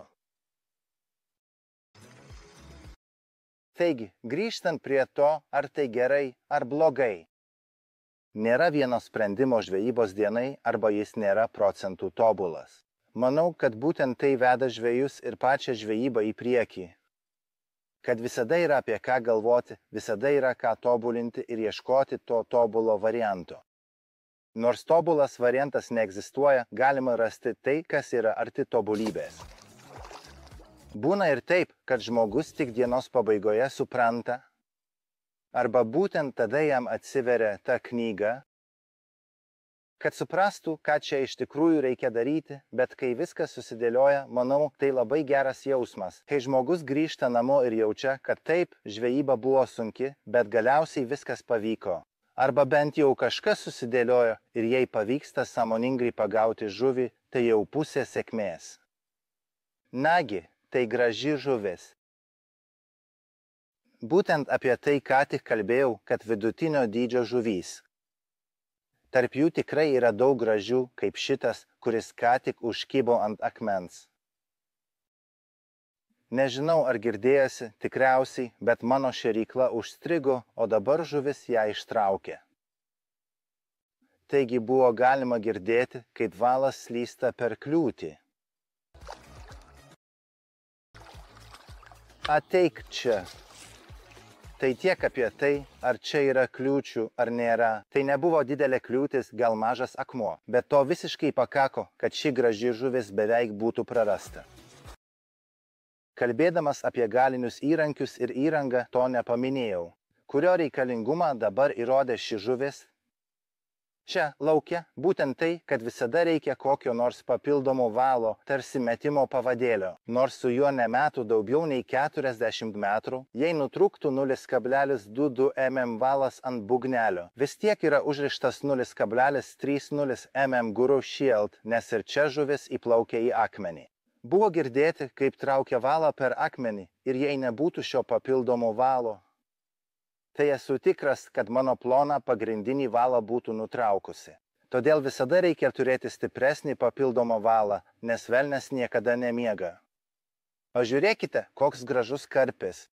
[SPEAKER 1] Taigi, grįžtant prie to, ar tai gerai ar blogai. Nėra vieno sprendimo žvejybos dienai arba jis nėra procentų tobulas. Manau, kad būtent tai veda žvejus ir pačią žvejybą į priekį. Kad visada yra apie ką galvoti, visada yra ką tobulinti ir ieškoti to tobulo varianto. Nors tobulas variantas neegzistuoja, galima rasti tai, kas yra arti tobulybės. Būna ir taip, kad žmogus tik dienos pabaigoje supranta, arba būtent tada jam atsiveria ta knyga, kad suprastų, ką čia iš tikrųjų reikia daryti, bet kai viskas susidėlioja, manau, tai labai geras jausmas. Kai žmogus grįžta namo ir jaučia, kad taip, žvejyba buvo sunki, bet galiausiai viskas pavyko. Arba bent jau kažkas susidėliojo ir jei pavyksta sąmoningai pagauti žuvį, tai jau pusė sėkmės. Nagi, tai graži žuvis. Būtent apie tai ką tik kalbėjau, kad vidutinio dydžio žuvys. Tarp jų tikrai yra daug gražių, kaip šitas, kuris ką tik užkibo ant akmens. Nežinau, ar girdėjosi, tikriausiai, bet mano šėrykla užstrigo, o dabar žuvis ją ištraukė. taigi buvo galima girdėti, kaip valas slysta per kliūtį. Ateik čia. Tai tiek apie tai, ar čia yra kliūčių, ar nėra. Tai nebuvo didelė kliūtis, gal mažas akmuo, bet to visiškai pakako, kad ši graži žuvis beveik būtų prarasta. Kalbėdamas apie galinius įrankius ir įrangą, to nepaminėjau. Kurio reikalingumą dabar įrodė ši žuvis? Čia lauke būtent tai, kad visada reikia kokio nors papildomo valo, tarsi metimo pavadėlio. Nors su juo nemetų daugiau nei 40 metrų, jei nutrūktų 0,22 mm valas ant būgnelio, vis tiek yra užrištas 0,30 mm Guru Shield, nes ir čia žuvis įplaukia į akmenį. Buvo girdėti, kaip traukia valą per akmenį ir jei nebūtų šio papildomo valo, tai esu tikras, kad mano ploną pagrindinį valą būtų nutraukusi. Todėl visada reikia turėti stipresnį papildomą valą, nes velnias niekada nemiega. Pažiūrėkite, koks gražus karpis.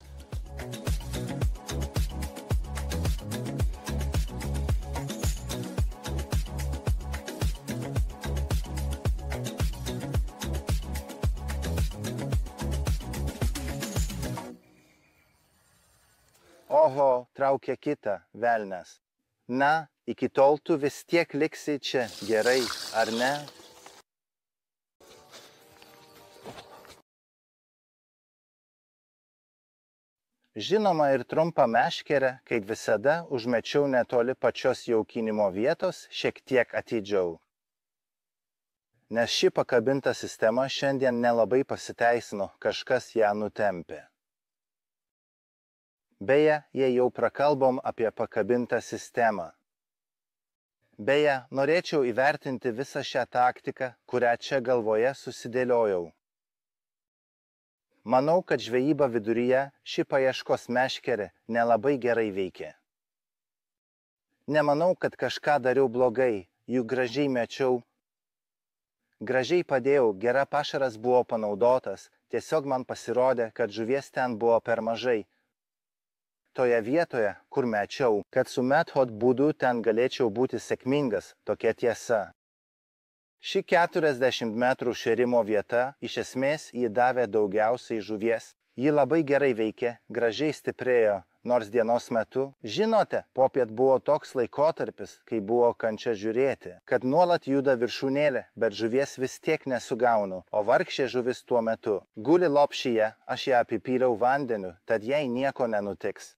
[SPEAKER 1] Oho, traukia kitą, velnias. Na, iki tol tu vis tiek liksi čia, gerai, ar ne? Žinoma ir trumpą meškerę, kaip visada, užmečiau netoli pačios jaukinimo vietos, šiek tiek atidžiau. Nes ši pakabinta sistema šiandien nelabai pasiteisino, kažkas ją nutempė. Beje, jei jau prakalbom apie pakabintą sistemą. Beje, norėčiau įvertinti visą šią taktiką, kurią čia galvoje susidėliojau. Manau, kad žvejyba viduryje ši paieškos meškerė nelabai gerai veikia. Nemanau, kad kažką dariau blogai, juk gražiai mečiau. Gražiai padėjau, gera pašaras buvo panaudotas, tiesiog man pasirodė, kad žuvies ten buvo per mažai. Toje vietoje, kur mečiau, kad su method būdu ten galėčiau būti sėkmingas, tokia tiesa. Ši 40 metrų šėrimo vieta, iš esmės, ji davė daugiausiai žuvies. Ji labai gerai veikė, gražiai stiprėjo, nors dienos metu, žinote, popiet buvo toks laikotarpis, kai buvo kančia žiūrėti, kad nuolat juda viršūnėlė, bet žuvies vis tiek nesugaunu, o vargšė žuvis tuo metu guli lopšyje, aš ją apipyliau vandeniu, tad jai nieko nenutiks.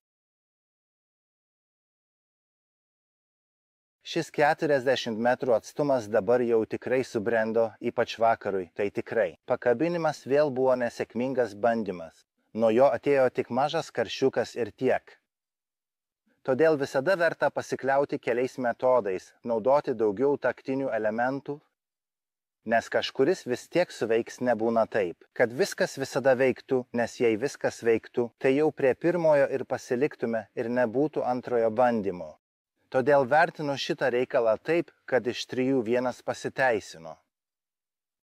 [SPEAKER 1] Šis 40 metrų atstumas dabar jau tikrai subrendo, ypač vakarui, tai tikrai. Pakabinimas vėl buvo nesėkmingas bandymas. Nuo jo atėjo tik mažas karšiukas ir tiek. Todėl visada verta pasikliauti keliais metodais, naudoti daugiau taktinių elementų, nes kažkuris vis tiek suveiks nebūna taip, kad viskas visada veiktų, nes jei viskas veiktų, tai jau prie pirmojo ir pasiliktume ir nebūtų antrojo bandymo. Todėl vertinu šitą reikalą taip, kad iš 3 vienas pasiteisino.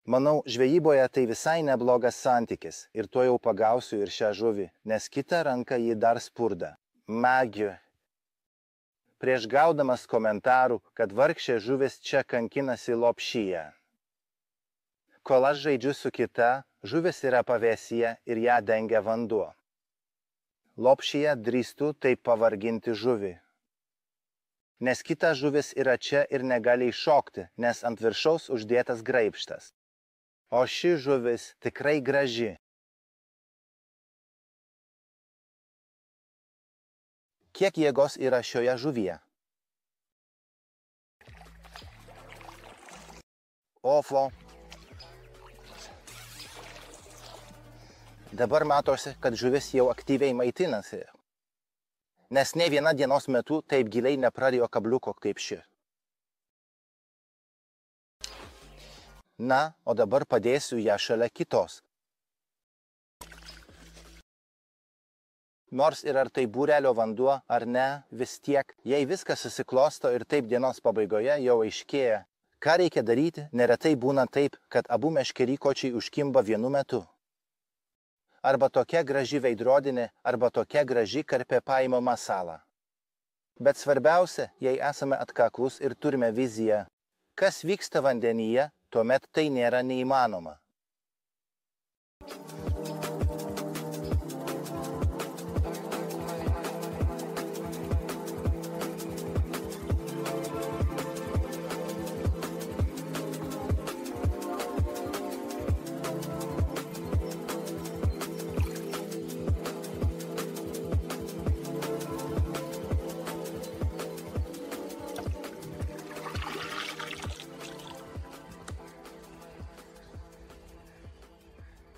[SPEAKER 1] Manau, žvejyboje tai visai neblogas santykis ir tuo jau pagausiu ir šią žuvį, nes kitą ranką jį dar spurda. Magiu. Prieš gaudamas komentarų, kad vargšė žuvis čia kankinasi lopšyje. Kol aš žaidžiu su kita, žuvis yra pavėsyje ir ją dengia vanduo. Lopšyje drįstu taip pavarginti žuvį. Nes kita žuvis yra čia ir negali iššokti, nes ant viršaus uždėtas graibštas. O ši žuvis tikrai graži. Kiek jėgos yra šioje žuvyje? Ofo. Dabar matosi, kad žuvis jau aktyviai maitinasi. Nes ne viena dienos metu taip giliai neprarijo kabliuko kaip ši. Na, o dabar padėsiu ją šalia kitos. Nors ir ar tai būrelio vanduo ar ne, vis tiek, jei viskas susiklosto ir taip dienos pabaigoje jau aiškėja, ką reikia daryti, neretai būna taip, kad abu meškerykočiai užkimba vienu metu. Arba tokia graži veidrodinė, arba tokia graži karpė paimama masala. Bet svarbiausia, jei esame atkaklus ir turime viziją, kas vyksta vandenyje, tuomet tai nėra neįmanoma.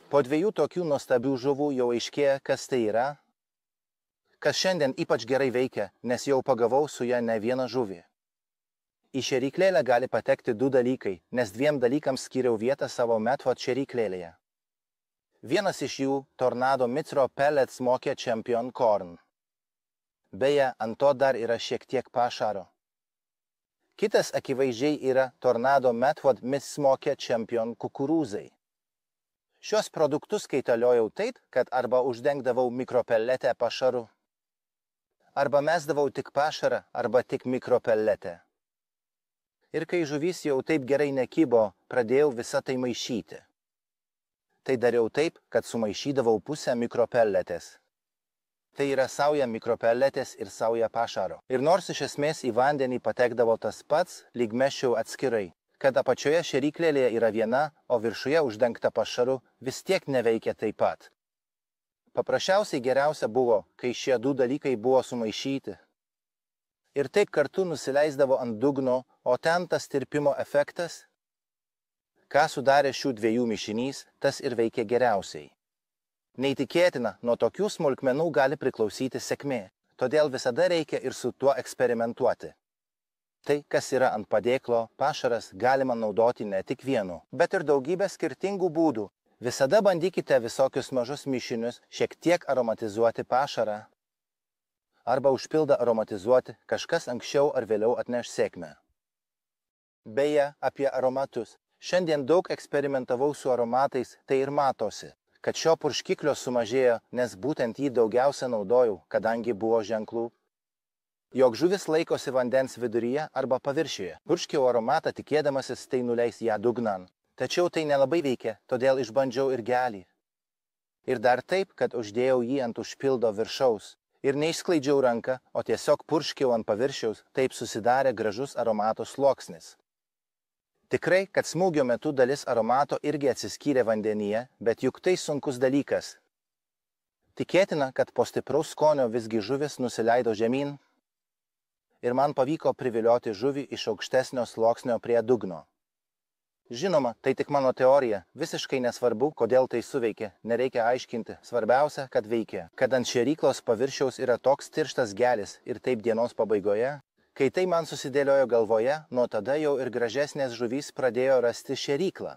[SPEAKER 1] Po 2 tokių nuostabių žuvų jau aiškėja, kas tai yra, kas šiandien ypač gerai veikia, nes jau pagavau su ja ne vieną žuvį. Į šėryklėlę gali patekti 2 dalykai, nes 2 dalykams skyriau vietą savo Method šėryklėlėje. Vienas iš jų – Tornado Micro Pellet Smoked Champion Corn. Beje, ant to dar yra šiek tiek pašaro. Kitas akivaizdžiai yra Tornado Method Smoked Champion kukurūzai. Šios produktus kaitaliojau taip, kad arba uždengdavau mikropelletę pašaru, arba mesdavau tik pašarą, arba tik mikropelletę. Ir kai žuvis jau taip gerai nekybo, pradėjau visą tai maišyti. Tai dariau taip, kad sumaišydavau pusę mikropelletės. Tai yra sauja mikropelletės ir sauja pašaro. Ir nors iš esmės į vandenį patekdavo tas pats, lyg mesčiau atskirai, kad apačioje šėryklėlėje yra viena, o viršuje uždengta pašaru, vis tiek neveikia taip pat. Paprasčiausiai geriausia buvo, kai šie 2 dalykai buvo sumaišyti. Ir taip kartu nusileisdavo ant dugno, o ten tas tirpimo efektas, ką sudarė šių 2 mišinys, tas ir veikia geriausiai. Neįtikėtina, nuo tokių smulkmenų gali priklausyti sėkmė, todėl visada reikia ir su tuo eksperimentuoti. Tai, kas yra ant padėklo, pašaras galima naudoti ne tik vienu, bet ir daugybę skirtingų būdų. Visada bandykite visokius mažus mišinius šiek tiek aromatizuoti pašarą. Arba užpildą aromatizuoti, kažkas anksčiau ar vėliau atneš sėkmę. Beje, apie aromatus. Šiandien daug eksperimentavau su aromatais, tai ir matosi, kad šio purškiklio sumažėjo, nes būtent jį daugiausia naudojau, kadangi buvo ženklų, jog žuvis laikosi vandens viduryje arba paviršiuje. Purškiau aromatą tikėdamasis tai nuleis ją dugnan. Tačiau tai nelabai veikia, todėl išbandžiau ir gelį. Ir dar taip, kad uždėjau jį ant užpildo viršaus. Ir neišskleidžiau ranką, o tiesiog purškiau ant paviršiaus, taip susidarė gražus aromato sluoksnis. Tikrai, kad smūgio metu dalis aromato irgi atsiskyrė vandenyje, bet juk tai sunkus dalykas. Tikėtina, kad po stipraus skonio visgi žuvis nusileido žemyn, ir man pavyko privilioti žuvį iš aukštesnio sluoksnio prie dugno. Žinoma, tai tik mano teorija, visiškai nesvarbu, kodėl tai suveikė, nereikia aiškinti, svarbiausia, kad veikia. Kad ant šėryklos paviršiaus yra toks tirštas gelis ir taip dienos pabaigoje, kai tai man susidėliojo galvoje, nuo tada jau ir gražesnės žuvys pradėjo rasti šėryklą.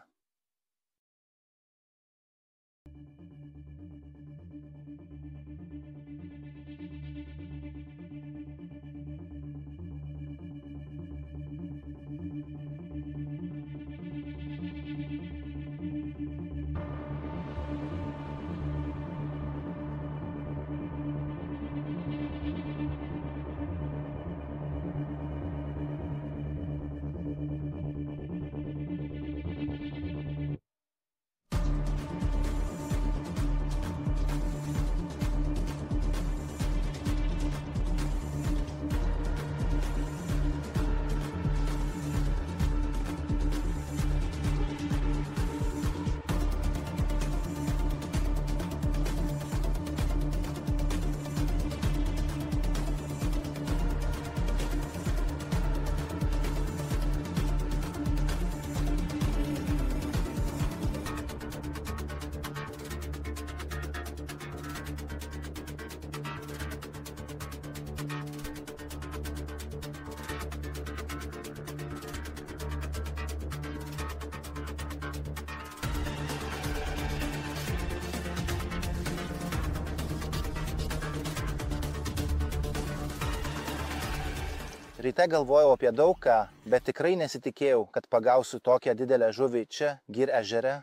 [SPEAKER 1] Ryte galvojau apie daug ką, bet tikrai nesitikėjau, kad pagausiu tokią didelę žuvį čia, Gir ežere.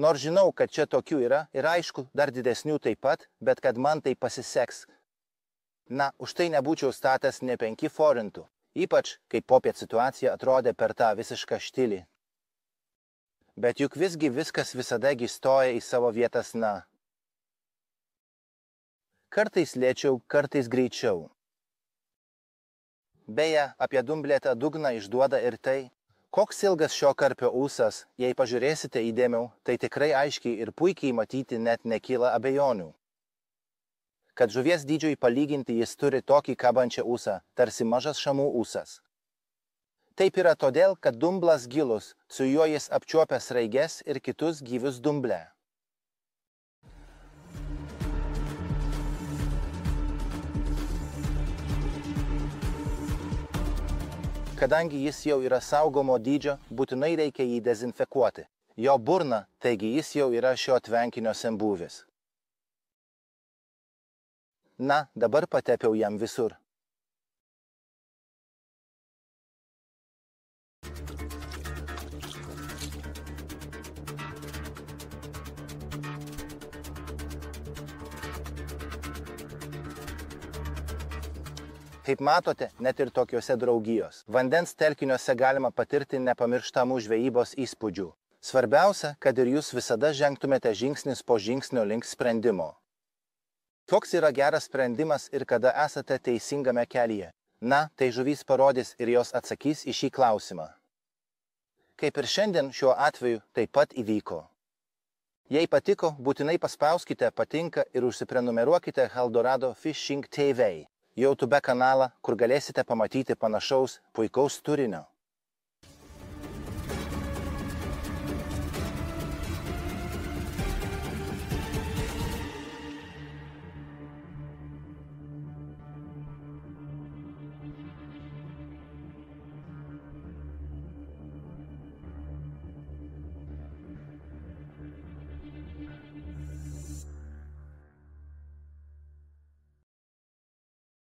[SPEAKER 1] Nors žinau, kad čia tokių yra ir aišku, dar didesnių taip pat, bet kad man tai pasiseks. Na, už tai nebūčiau statęs ne 5 forintų, ypač kai popiet situacija atrodė per tą visišką štilį. Bet juk visgi viskas visadagi stoja į savo vietas, na. Kartais lėčiau, kartais greičiau. Beje, apie dumblėtą dugną išduoda ir tai, koks ilgas šio karpio ūsas, jei pažiūrėsite įdėmiau, tai tikrai aiškiai ir puikiai matyti net nekyla abejonių. Kad žuvies dydžiui palyginti jis turi tokį kabančią ūsą, tarsi mažas šamų ūsas. Taip yra todėl, kad dumblas gilus, su juo jis apčiuopia sraiges ir kitus gyvius dumble. Kadangi jis jau yra saugomo dydžio, būtinai reikia jį dezinfekuoti. Jo burna, taigi jis jau yra šio tvenkinio senbuvis. Na, dabar patepiau jam visur. Kaip matote, net ir tokiuose draugijos vandens telkiniuose galima patirti nepamirštamų žvejybos įspūdžių. Svarbiausia, kad ir jūs visada žengtumėte žingsnis po žingsnio link sprendimo. Koks yra geras sprendimas ir kada esate teisingame kelyje? Na, tai žuvys parodys ir jos atsakys į šį klausimą. Kaip ir šiandien šiuo atveju taip pat įvyko. Jei patiko, būtinai paspauskite patinka ir užsiprenumeruokite Eldorado Fishing TV YouTube kanalą, kur galėsite pamatyti panašaus puikaus turinio.